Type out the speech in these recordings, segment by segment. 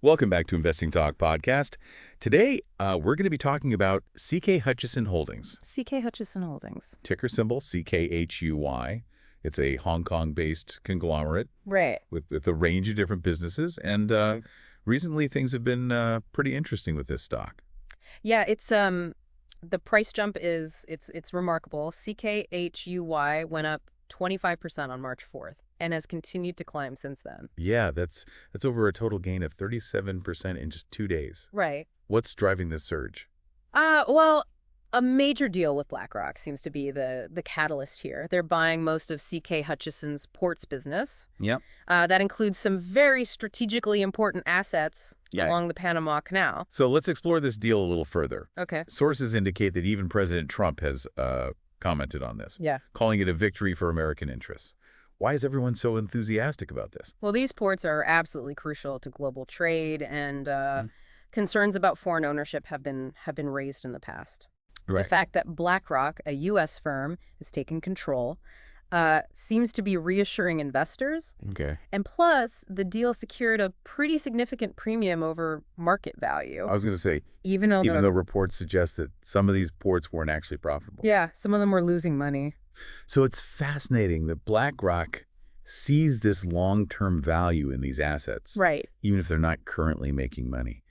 Welcome back to Investing Talk Podcast. Today, we're going to be talking about CK Hutchison Holdings, CK Hutchison Holdings. ticker symbol CKHUY. It's a Hong Kong-based conglomerate Right. with a range of different businesses, and recently things have been pretty interesting with this stock. Yeah, it's the price jump is it's remarkable. CKHUY went up 25% on March 4th and has continued to climb since then. Yeah, that's over a total gain of 37% in just 2 days. Right. What's driving this surge? Well, a major deal with BlackRock seems to be the catalyst here. They're buying most of CK Hutchison's ports business. Yep. That includes some very strategically important assets along the Panama Canal. So let's explore this deal a little further. Okay. Sources indicate that even President Trump has commented on this, calling it a victory for American interests. Why is everyone so enthusiastic about this? Well, these ports are absolutely crucial to global trade, and concerns about foreign ownership have been raised in the past. Right. The fact that BlackRock, a U.S. firm, is taking control seems to be reassuring investors. Okay. And plus, the deal secured a pretty significant premium over market value. I was going to say, even though reports suggest that some of these ports weren't actually profitable. Yeah, some of them were losing money. So it's fascinating that BlackRock sees this long-term value in these assets, Right. even if they're not currently making money.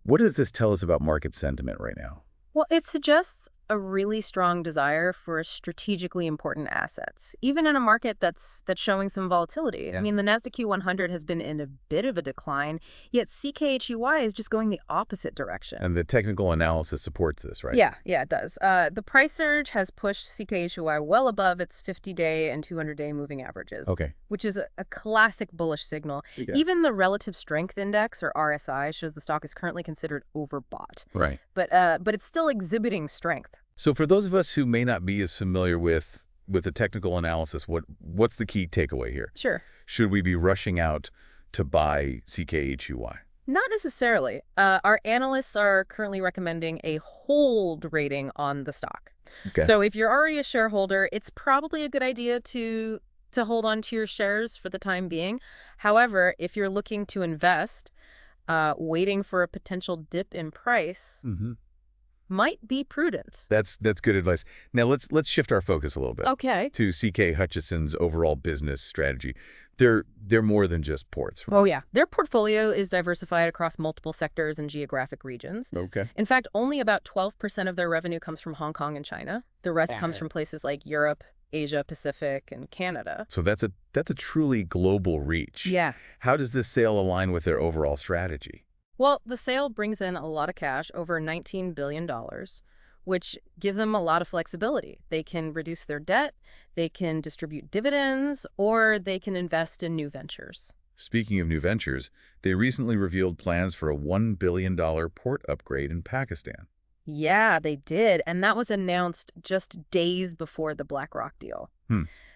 What does this tell us about market sentiment right now? Well, it suggests a really strong desire for strategically important assets, even in a market that's showing some volatility. Yeah. I mean, the Nasdaq Q100 has been in a bit of a decline, yet CKHUY is just going the opposite direction. And the technical analysis supports this, right? Yeah, it does. The price surge has pushed CKHUY well above its 50-day and 200-day moving averages, Okay. which is a classic bullish signal. Yeah. Even the Relative Strength Index, or RSI, shows the stock is currently considered overbought. Right. But it's still exhibiting strength. So for those of us who may not be as familiar with the technical analysis, what's the key takeaway here? Sure. Should we be rushing out to buy CKHUY? Not necessarily. Our analysts are currently recommending a hold rating on the stock. Okay. So if you're already a shareholder, it's probably a good idea to hold on to your shares for the time being. However, if you're looking to invest, waiting for a potential dip in price might be prudent. That's good advice. Now let's shift our focus a little bit. Okay. To CK Hutchison's overall business strategy. They're more than just ports. Oh, yeah. Their portfolio is diversified across multiple sectors and geographic regions. Okay. In fact, only about 12% of their revenue comes from Hong Kong and China. The rest comes from places like Europe, Asia, Pacific, and Canada. So that's a truly global reach. Yeah. How does this sale align with their overall strategy? Well, the sale brings in a lot of cash, over $19 billion, which gives them a lot of flexibility. They can reduce their debt, they can distribute dividends, or they can invest in new ventures. Speaking of new ventures, they recently revealed plans for a $1 billion port upgrade in Pakistan. Yeah, they did, and that was announced just days before the BlackRock deal.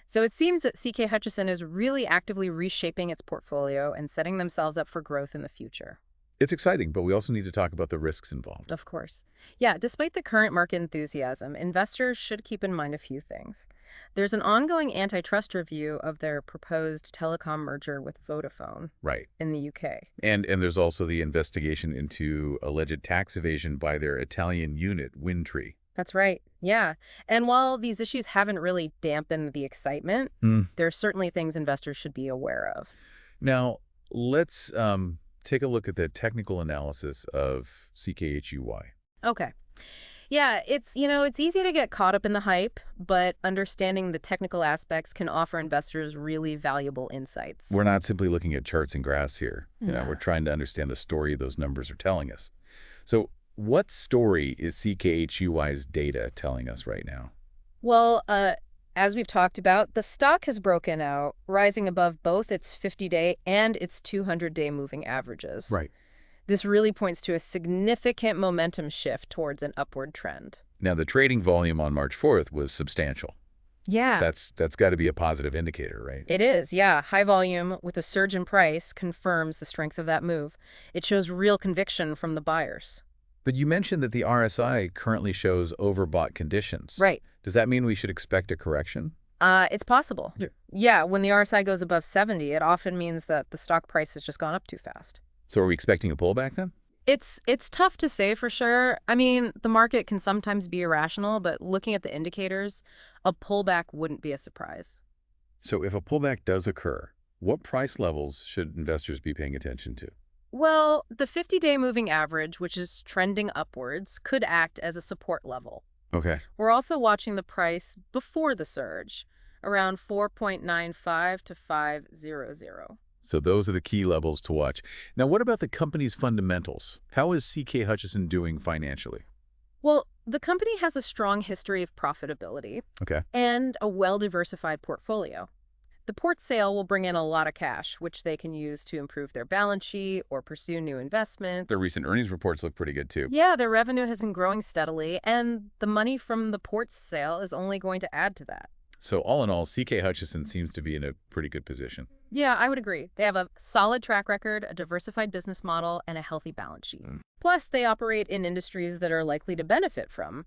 So it seems that CK Hutchison is really actively reshaping its portfolio and setting themselves up for growth in the future. It's exciting, but we also need to talk about the risks involved. Of course. Yeah, despite the current market enthusiasm, investors should keep in mind a few things. There's an ongoing antitrust review of their proposed telecom merger with Vodafone in the UK. And there's also the investigation into alleged tax evasion by their Italian unit, Windtree. That's right. Yeah. And while these issues haven't really dampened the excitement, there are certainly things investors should be aware of. Now, let's take a look at the technical analysis of CKHUY. Okay. Yeah, it's easy to get caught up in the hype, but understanding the technical aspects can offer investors really valuable insights. We're not simply looking at charts and graphs here. We're trying to understand the story those numbers are telling us. So what story is CKHUY's data telling us right now? Well, as we've talked about, the stock has broken out, rising above both its 50-day and its 200-day moving averages. Right. This really points to a significant momentum shift towards an upward trend. Now, the trading volume on March 4th was substantial. Yeah. That's got to be a positive indicator, right? It is, yeah. High volume with a surge in price confirms the strength of that move. It shows real conviction from the buyers. But you mentioned that the RSI currently shows overbought conditions. Right. Does that mean we should expect a correction? It's possible. Yeah, when the RSI goes above 70, it often means that the stock price has just gone up too fast. So are we expecting a pullback then? It's tough to say for sure. I mean, the market can sometimes be irrational, but looking at the indicators, a pullback wouldn't be a surprise. So if a pullback does occur, what price levels should investors be paying attention to? Well, the 50-day moving average, which is trending upwards, could act as a support level. Okay. We're also watching the price before the surge, around 4.95 to 500. So those are the key levels to watch. Now, what about the company's fundamentals? How is CK Hutchison doing financially? Well, the company has a strong history of profitability Okay. and a well-diversified portfolio. The port sale will bring in a lot of cash, which they can use to improve their balance sheet or pursue new investments. Their recent earnings reports look pretty good too. Yeah, their revenue has been growing steadily, and the money from the port sale is only going to add to that. So all in all, CK Hutchison seems to be in a pretty good position. Yeah, I would agree. They have a solid track record, a diversified business model, and a healthy balance sheet. Plus, they operate in industries that are likely to benefit from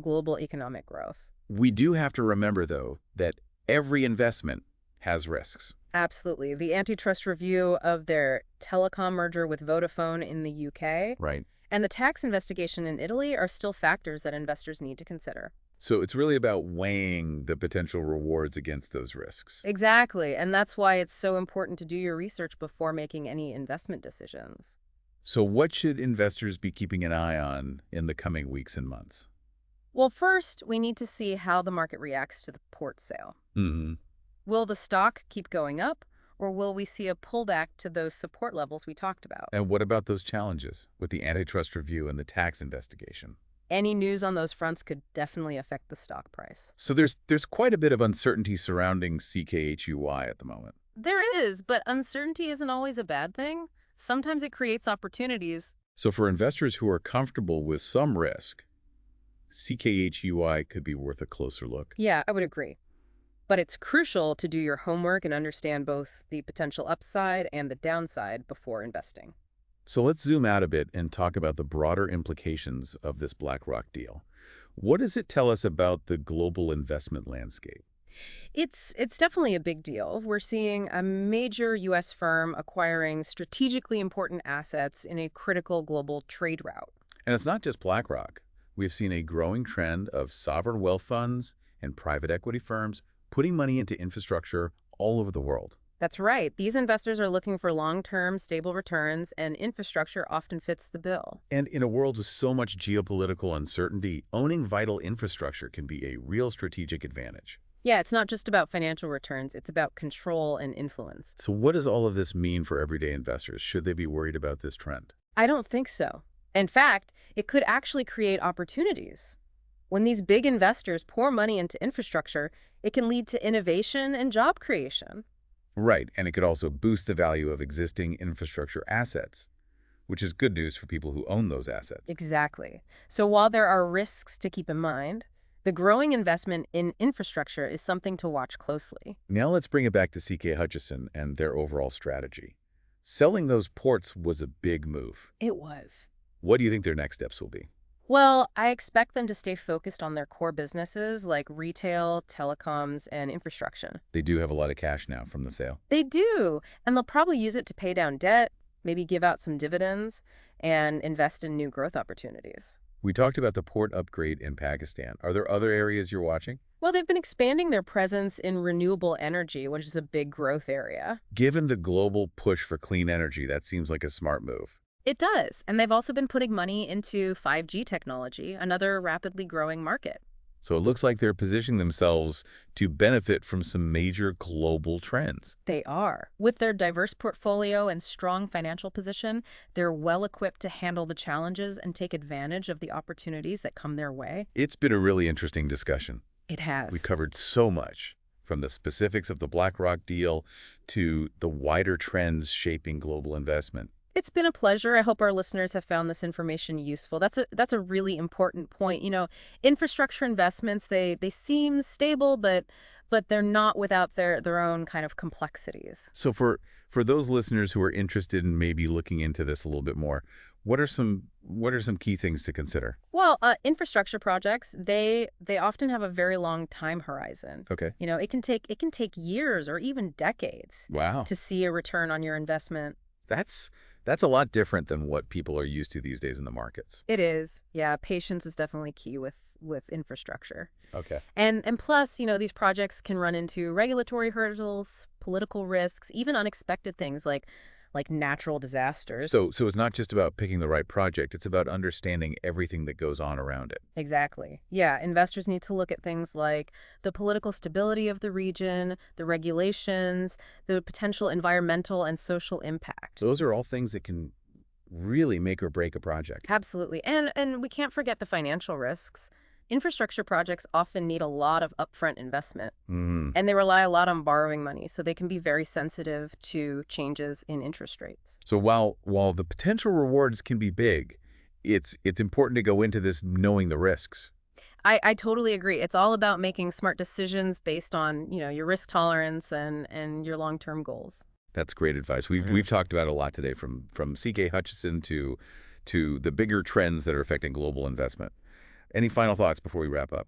global economic growth. We do have to remember, though, that every investment has risks. Absolutely. The antitrust review of their telecom merger with Vodafone in the UK Right. and the tax investigation in Italy are still factors that investors need to consider. So it's really about weighing the potential rewards against those risks. Exactly. And that's why it's so important to do your research before making any investment decisions. So what should investors be keeping an eye on in the coming weeks and months? Well, first, we need to see how the market reacts to the port sale. Mm-hmm. Will the stock keep going up, or will we see a pullback to those support levels we talked about? And what about those challenges with the antitrust review and the tax investigation? Any news on those fronts could definitely affect the stock price. So there's quite a bit of uncertainty surrounding CKHUY at the moment. There is, but uncertainty isn't always a bad thing. Sometimes it creates opportunities. So for investors who are comfortable with some risk, CKHUY could be worth a closer look. Yeah, I would agree. But it's crucial to do your homework and understand both the potential upside and the downside before investing. So let's zoom out a bit and talk about the broader implications of this BlackRock deal. What does it tell us about the global investment landscape? It's definitely a big deal. We're seeing a major U.S. firm acquiring strategically important assets in a critical global trade route. And it's not just BlackRock. We've seen a growing trend of sovereign wealth funds and private equity firms putting money into infrastructure all over the world. That's right. These investors are looking for long-term, stable returns, and infrastructure often fits the bill. And in a world with so much geopolitical uncertainty, owning vital infrastructure can be a real strategic advantage. Yeah, it's not just about financial returns. It's about control and influence. So what does all of this mean for everyday investors? Should they be worried about this trend? I don't think so. In fact, it could actually create opportunities. When these big investors pour money into infrastructure, it can lead to innovation and job creation. Right, and it could also boost the value of existing infrastructure assets, which is good news for people who own those assets. Exactly. So while there are risks to keep in mind, the growing investment in infrastructure is something to watch closely. Now let's bring it back to CK Hutchison and their overall strategy. Selling those ports was a big move. It was. What do you think their next steps will be? Well, I expect them to stay focused on their core businesses like retail, telecoms, and infrastructure. They do have a lot of cash now from the sale. They do, and they'll probably use it to pay down debt, maybe give out some dividends, and invest in new growth opportunities. We talked about the port upgrade in Pakistan. Are there other areas you're watching? Well, they've been expanding their presence in renewable energy, which is a big growth area. Given the global push for clean energy, that seems like a smart move. It does, and they've also been putting money into 5G technology, another rapidly growing market. So it looks like they're positioning themselves to benefit from some major global trends. They are. With their diverse portfolio and strong financial position, they're well equipped to handle the challenges and take advantage of the opportunities that come their way. It's been a really interesting discussion. It has. We covered so much, from the specifics of the BlackRock deal to the wider trends shaping global investment. It's been a pleasure. I hope our listeners have found this information useful. That's a really important point. You know, infrastructure investments, they seem stable, but they're not without their own kind of complexities. So for those listeners who are interested in maybe looking into this a little bit more, what are some key things to consider? Well, infrastructure projects, they often have a very long time horizon. Okay. You know, it can take years or even decades Wow. to see a return on your investment. That's a lot different than what people are used to these days in the markets. It is. Yeah, patience is definitely key with infrastructure. Okay. And plus, these projects can run into regulatory hurdles, political risks, even unexpected things like natural disasters. So it's not just about picking the right project, it's about understanding everything that goes on around it. Exactly. Yeah, investors need to look at things like the political stability of the region, the regulations, the potential environmental and social impact. Those are all things that can really make or break a project. Absolutely. And we can't forget the financial risks. Infrastructure projects often need a lot of upfront investment, Hmm. and they rely a lot on borrowing money, so they can be very sensitive to changes in interest rates. So while the potential rewards can be big, it's important to go into this knowing the risks. I totally agree. It's all about making smart decisions based on, your risk tolerance and your long-term goals. That's great advice. We've talked about it a lot today, from CK Hutchison to the bigger trends that are affecting global investment. Any final thoughts before we wrap up?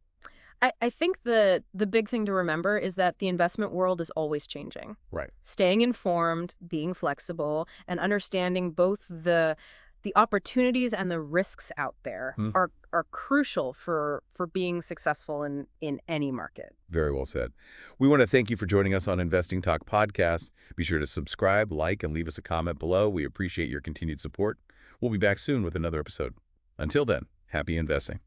I think the big thing to remember is that the investment world is always changing. Right. Staying informed, being flexible, and understanding both the opportunities and the risks out there Hmm. are crucial for being successful in any market. Very well said. We want to thank you for joining us on Investing Talk podcast. Be sure to subscribe, like, and leave us a comment below. We appreciate your continued support. We'll be back soon with another episode. Until then, happy investing.